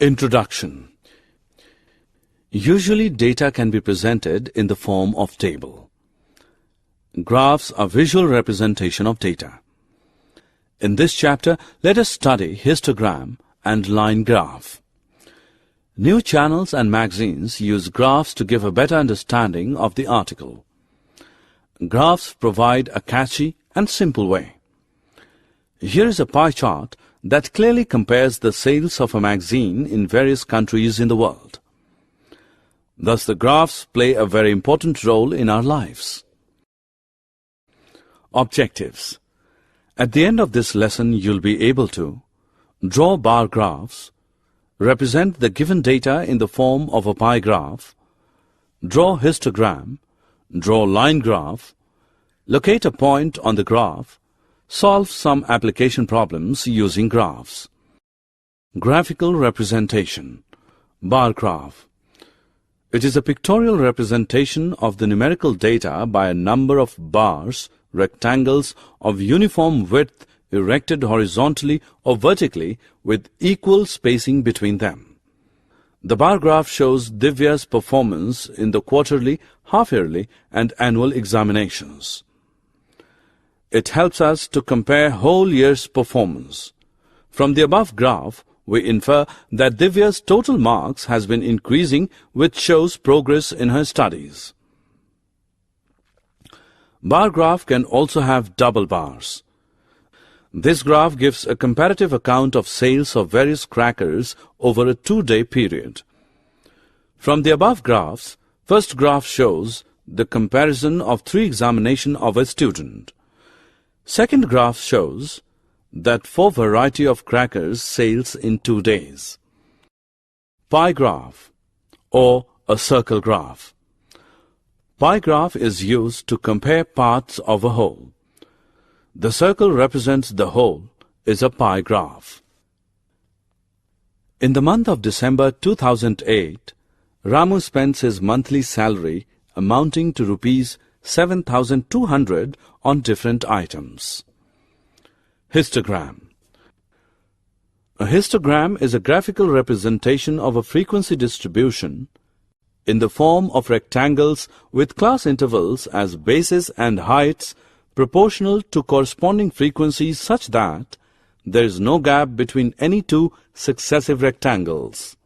Introduction. Usually data can be presented in the form of table. Graphs are visual representation of data. In this chapter, let us study histogram and line graph. New channels and magazines use graphs to give a better understanding of the article. Graphs provide a catchy and simple way. Here is a pie chart that clearly compares the sales of a magazine in various countries in the world. Thus, the graphs play a very important role in our lives. Objectives. At the end of this lesson, you'll be able to draw bar graphs, represent the given data in the form of a pie graph, draw histogram, draw line graph, locate a point on the graph, solve some application problems using graphs. Graphical representation. Bar graph. It is a pictorial representation of the numerical data by a number of bars, rectangles of uniform width erected horizontally or vertically with equal spacing between them. The bar graph shows Divya's performance in the quarterly, half-yearly and annual examinations. It helps us to compare whole year's performance. From the above graph, we infer that Divya's total marks has been increasing, which shows progress in her studies. Bar graph can also have double bars. This graph gives a comparative account of sales of various crackers over a 2-day period. From the above graphs, first graph shows the comparison of 3 examinations of a student. Second graph shows that for variety of crackers sales in 2 days. Pie graph or a circle graph. Pie graph is used to compare parts of a whole. The circle represents the whole is a pie graph. In the month of December 2008, Ramu spends his monthly salary amounting to Rs 7,200 on different items. Histogram. A histogram is a graphical representation of a frequency distribution in the form of rectangles with class intervals as bases and heights proportional to corresponding frequencies such that there is no gap between any 2 successive rectangles.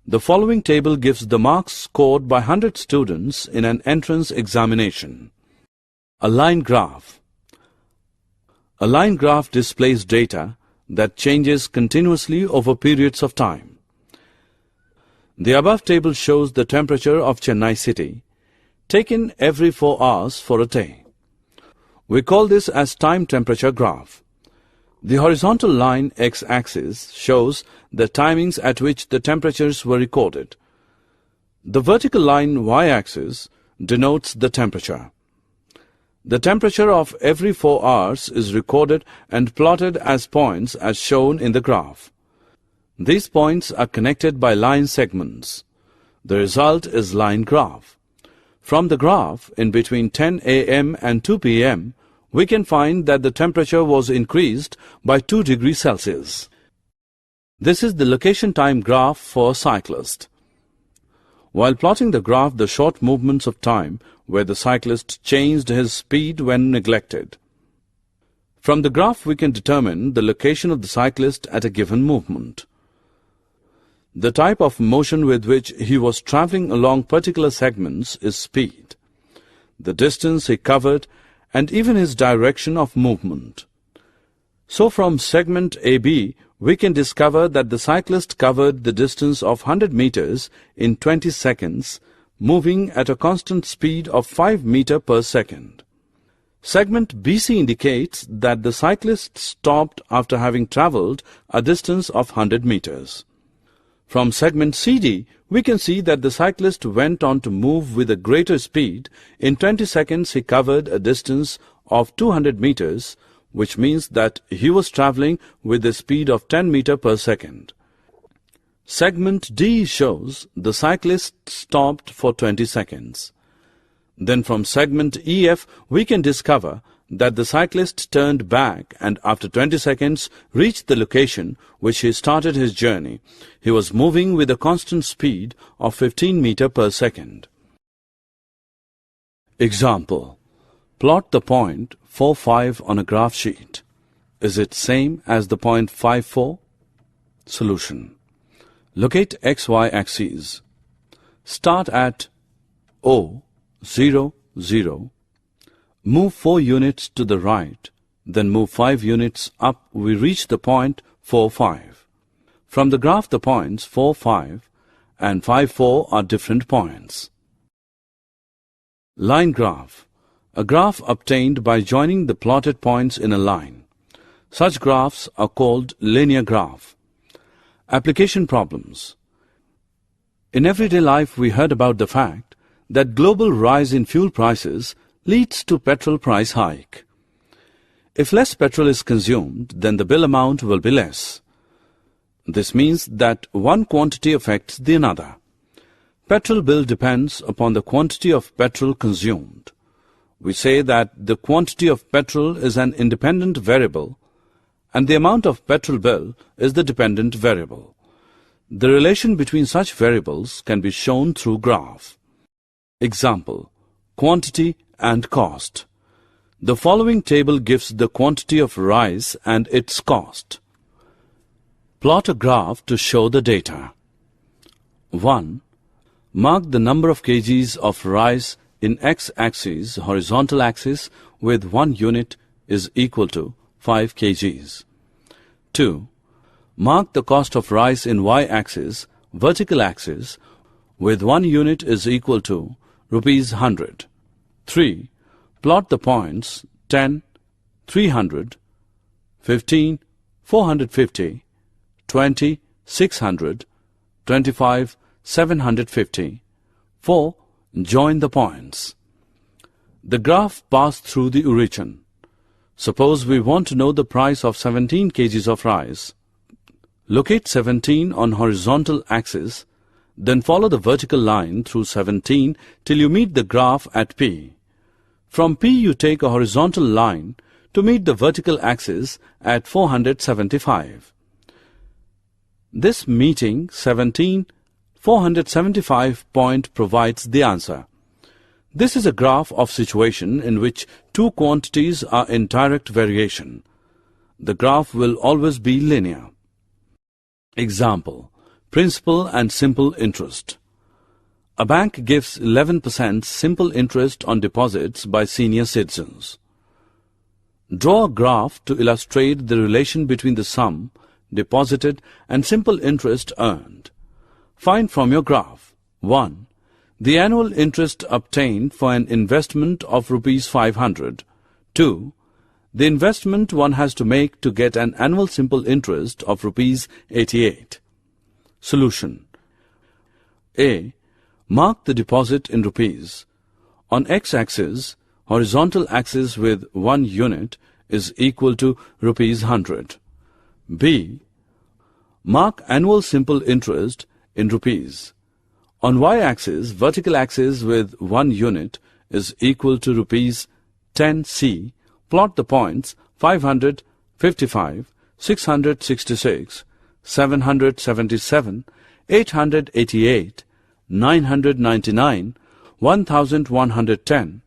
The following table gives the marks scored by 100 students in an entrance examination. A line graph. A line graph displays data that changes continuously over periods of time. The above table shows the temperature of Chennai city, taken every 4 hours for a day. We call this as time temperature graph. The horizontal line x-axis shows the timings at which the temperatures were recorded. The vertical line y-axis denotes the temperature. The temperature of every 4 hours is recorded and plotted as points as shown in the graph. These points are connected by line segments. The result is line graph. From the graph, in between 10 a.m. and 2 p.m., we can find that the temperature was increased by 2 degrees Celsius. This is the location time graph for a cyclist. While plotting the graph, the short movements of time where the cyclist changed his speed when neglected. From the graph, we can determine the location of the cyclist at a given movement. The type of motion with which he was traveling along particular segments is speed, the distance he covered, and even his direction of movement. So from segment AB, we can discover that the cyclist covered the distance of 100 meters in 20 seconds, moving at a constant speed of 5 meters per second. Segment BC indicates that the cyclist stopped after having traveled a distance of 100 meters. From segment CD, we can see that the cyclist went on to move with a greater speed. In 20 seconds, he covered a distance of 200 meters, which means that he was traveling with a speed of 10 meters per second. Segment D shows the cyclist stopped for 20 seconds. Then from segment EF, we can discover that the cyclist turned back and after 20 seconds reached the location which he started his journey. He was moving with a constant speed of 15 meters per second. Example. Plot the point 45 on a graph sheet. Is it same as the point 54? Solution. Locate XY axes. Start at O, 0, 0. Move 4 units to the right, then move 5 units up. We reach the point 4, 5. From the graph, the points 4, 5 and 5, 4 are different points. Line graph. A graph obtained by joining the plotted points in a line. Such graphs are called linear graph. Application problems. In everyday life, we heard about the fact that global rise in fuel prices leads to petrol price hike. If less petrol is consumed, then the bill amount will be less. This means that one quantity affects the another. Petrol bill depends upon the quantity of petrol consumed. We say that the quantity of petrol is an independent variable and the amount of petrol bill is the dependent variable. The relation between such variables can be shown through graph. Example, quantity and cost. The following table gives the quantity of rice and its cost. Plot a graph to show the data. 1. Mark the number of kgs of rice in x-axis, horizontal axis, with 1 unit is equal to 5 kgs. 2. Mark the cost of rice in y-axis, vertical axis, with 1 unit is equal to rupees 100. 3. Plot the points 10, 300, 15, 450, 20, 600, 25, 750. 4. Join the points. The graph passed through the origin. Suppose we want to know the price of 17 kgs of rice. Locate 17 on horizontal axis, then follow the vertical line through 17 till you meet the graph at P. From P you take a horizontal line to meet the vertical axis at 475. This meeting 475 point provides the answer. This is a graph of situation in which two quantities are in direct variation. The graph will always be linear. Example, principal and simple interest. A bank gives 11% simple interest on deposits by senior citizens. Draw a graph to illustrate the relation between the sum deposited and simple interest earned. Find from your graph 1. The annual interest obtained for an investment of rupees 500. 2. The investment one has to make to get an annual simple interest of rupees 88. Solution. A. Mark the deposit in rupees. On x-axis, horizontal axis with 1 unit is equal to rupees 100. B. Mark annual simple interest in rupees. On y-axis, vertical axis with 1 unit is equal to rupees 10C. Plot the points 500, 55, 666, 777, 888, 999, 1110.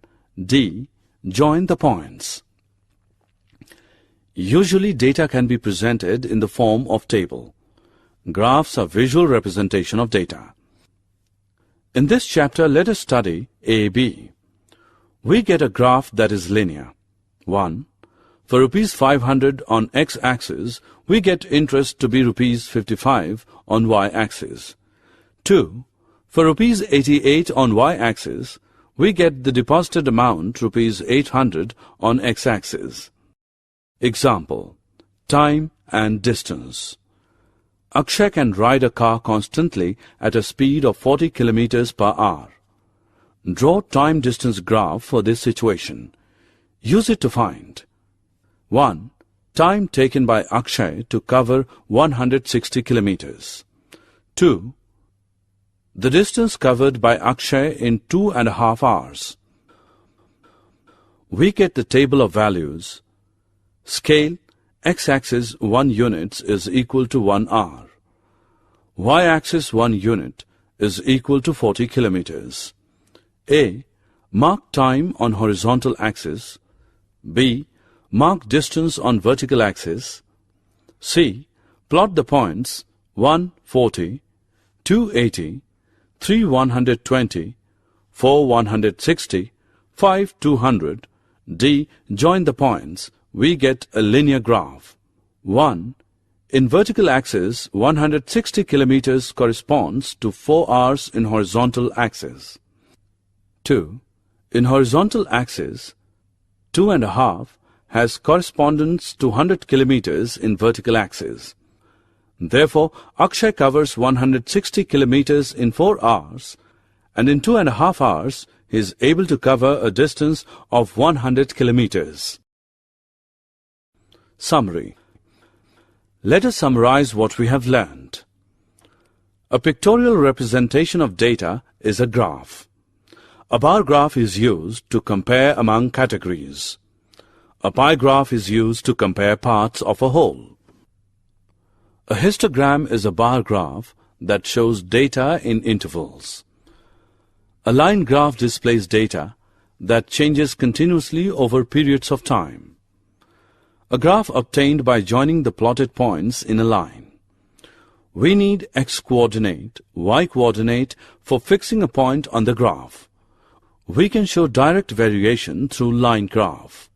D. Join the points. Usually data can be presented in the form of table. Graphs are visual representation of data. In this chapter, let us study AB. We get a graph that is linear. 1. For rupees 500 on x-axis, we get interest to be rupees 55 on y-axis. 2. For rupees 88 on y-axis, we get the deposited amount rupees 800 on x-axis. Example, time and distance. Akshay can ride a car constantly at a speed of 40 km per hour. Draw time-distance graph for this situation. Use it to find 1. Time taken by Akshay to cover 160 km. 2. The distance covered by Akshay in 2.5 hours. we get the table of values. Scale, x-axis 1 units is equal to 1 hour. Y-axis 1 unit is equal to 40 kilometers. A. Mark time on horizontal axis. B. Mark distance on vertical axis. C. Plot the points 1, 40, 2, 80, 3, 120, 4, 160, 5, 200. D. Join the points. We get a linear graph. 1. In vertical axis, 160 kilometers corresponds to 4 hours in horizontal axis. 2. In horizontal axis, 2.5 has correspondence to 100 kilometers in vertical axis. Therefore, Akshay covers 160 kilometers in 4 hours, and in 2.5 hours, he is able to cover a distance of 100 kilometers. Summary. Let us summarize what we have learned. A pictorial representation of data is a graph. A bar graph is used to compare among categories. A pie graph is used to compare parts of a whole. A histogram is a bar graph that shows data in intervals. A line graph displays data that changes continuously over periods of time. A graph obtained by joining the plotted points in a line. We need x-coordinate, y-coordinate for fixing a point on the graph. We can show direct variation through line graph.